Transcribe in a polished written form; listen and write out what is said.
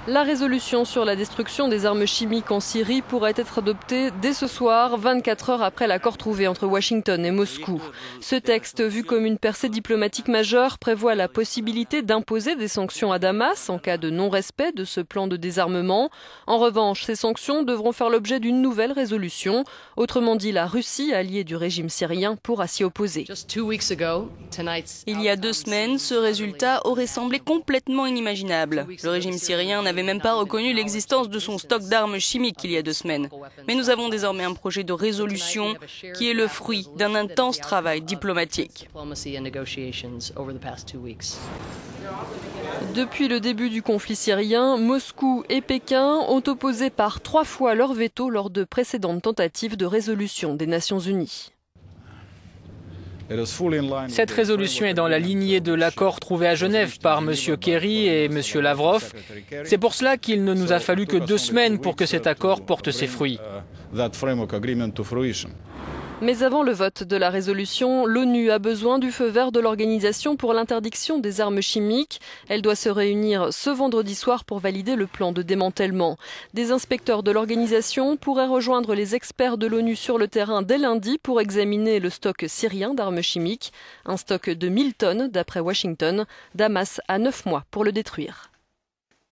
La résolution sur la destruction des armes chimiques en Syrie pourrait être adoptée dès ce soir, 24 heures après l'accord trouvé entre Washington et Moscou. Ce texte, vu comme une percée diplomatique majeure, prévoit la possibilité d'imposer des sanctions à Damas en cas de non-respect de ce plan de désarmement. En revanche, ces sanctions devront faire l'objet d'une nouvelle résolution. Autrement dit, la Russie, alliée du régime syrien, pourra s'y opposer. Il y a 2 semaines, ce résultat aurait semblé complètement inimaginable. Le régime syrien n'avait même pas reconnu l'existence de son stock d'armes chimiques il y a 2 semaines. Mais nous avons désormais un projet de résolution qui est le fruit d'un intense travail diplomatique. Depuis le début du conflit syrien, Moscou et Pékin ont opposé par 3 fois leur veto lors de précédentes tentatives de résolution des Nations Unies. Cette résolution est dans la lignée de l'accord trouvé à Genève par M. Kerry et M. Lavrov. C'est pour cela qu'il ne nous a fallu que 2 semaines pour que cet accord porte ses fruits. Mais avant le vote de la résolution, l'ONU a besoin du feu vert de l'Organisation pour l'interdiction des armes chimiques. Elle doit se réunir ce vendredi soir pour valider le plan de démantèlement. Des inspecteurs de l'organisation pourraient rejoindre les experts de l'ONU sur le terrain dès lundi pour examiner le stock syrien d'armes chimiques. Un stock de 1000 tonnes d'après Washington. Damas a 9 mois pour le détruire.